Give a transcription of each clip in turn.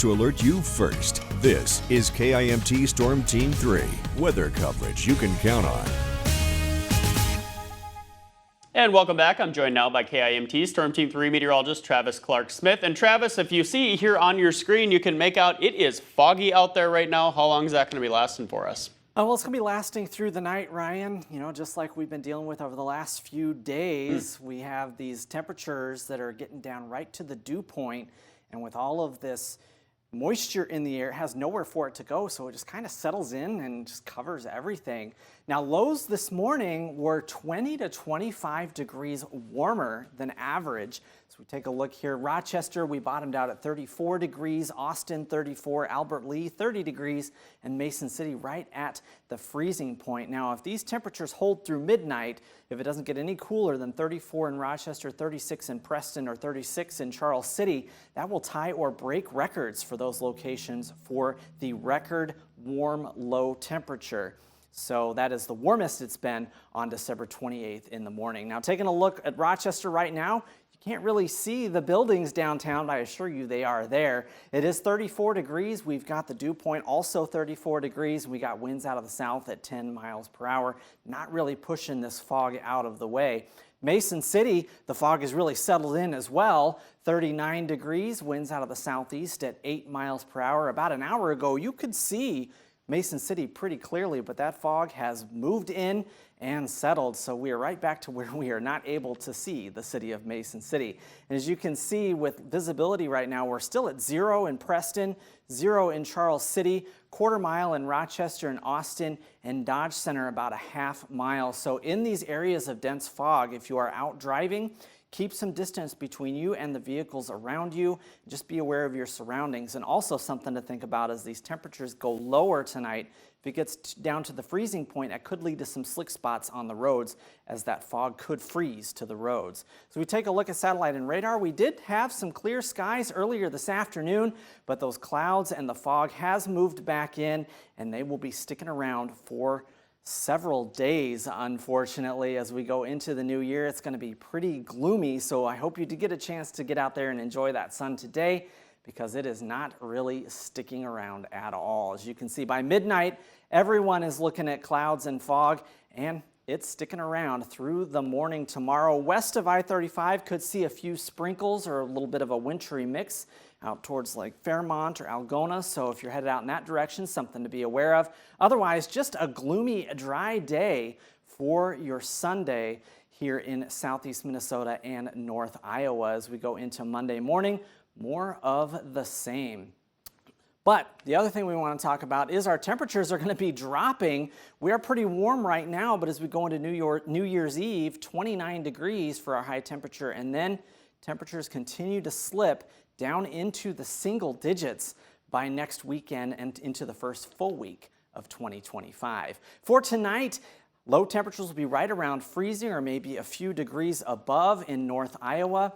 to alert you first. This is KIMT Storm Team 3, weather coverage you can count on. And welcome back. I'm joined now by KIMT Storm Team 3 meteorologist Travis Clark-Smith. And Travis, if you see here on your screen, you can make out it is foggy out there right now. How long is that going to be lasting for us? Well, it's going to be lasting through the night, Ryan. You know, just like we've been dealing with over the last few days, we have these temperatures that are getting down right to the dew point. And with all of this moisture in the air, it has nowhere for it to go, so it just kind of settles in and just covers everything. Now, lows this morning were 20 to 25 degrees warmer than average. So we take a look here. Rochester, we bottomed out at 34 degrees, Austin 34, Albert Lee 30 degrees, and Mason City right at the freezing point. Now, if these temperatures hold through midnight, if it doesn't get any cooler than 34 in Rochester, 36 in Preston, or 36 in Charles City, that will tie or break records for those locations for the record warm low temperature. So that is the warmest it's been on December 28th in the morning. Now, taking a look at Rochester right now, you can't really see the buildings downtown, but I assure you they are there. It is 34 degrees. We've got the dew point also 34 degrees. We got winds out of the south at 10 miles per hour, not really pushing this fog out of the way. Mason City, the fog is really settled in as well. 39 degrees, winds out of the southeast at 8 miles per hour. About an hour ago, you could see Mason City pretty clearly, but that fog has moved in and settled, so we are right back to where we are not able to see the city of Mason City. And as you can see with visibility right now, we're still at 0 in Preston, 0 in Charles City, quarter mile in Rochester and Austin, and Dodge Center about a half mile. So in these areas of dense fog, if you are out driving, keep some distance between you and the vehicles around you. Just be aware of your surroundings. And also something to think about as these temperatures go lower tonight. If it gets down to the freezing point, that could lead to some slick spots on the roads as that fog could freeze to the roads. So we take a look at satellite and radar. We did have some clear skies earlier this afternoon, but those clouds and the fog has moved back in, and they will be sticking around for several days, unfortunately, as we go into the new year. It's going to be pretty gloomy, so I hope you did get a chance to get out there and enjoy that sun today, because it is not really sticking around at all. As you can see, by midnight, everyone is looking at clouds and fog, and it's sticking around through the morning tomorrow. West of I-35 could see a few sprinkles or a little bit of a wintry mix out towards like Fairmont or Algona. So if you're headed out in that direction, something to be aware of. Otherwise, just a gloomy, dry day for your Sunday here in southeast Minnesota and north Iowa. As we go into Monday morning, more of the same. But the other thing we want to talk about is our temperatures are going to be dropping. We are pretty warm right now, but as we go into New Year's Eve, 29 degrees for our high temperature, and then temperatures continue to slip down into the single digits by next weekend and into the first full week of 2025. For tonight, low temperatures will be right around freezing or maybe a few degrees above in North Iowa.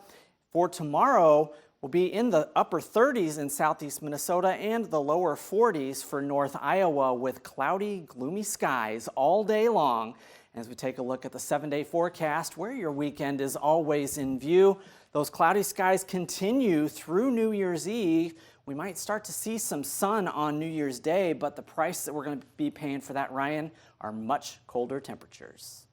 For tomorrow, we'll be in the upper 30s in southeast Minnesota and the lower 40s for North Iowa with cloudy, gloomy skies all day long. As we take a look at the 7-day forecast, where your weekend is always in view, those cloudy skies continue through New Year's Eve. We might start to see some sun on New Year's Day, but the price that we're going to be paying for that, Ryan, are much colder temperatures.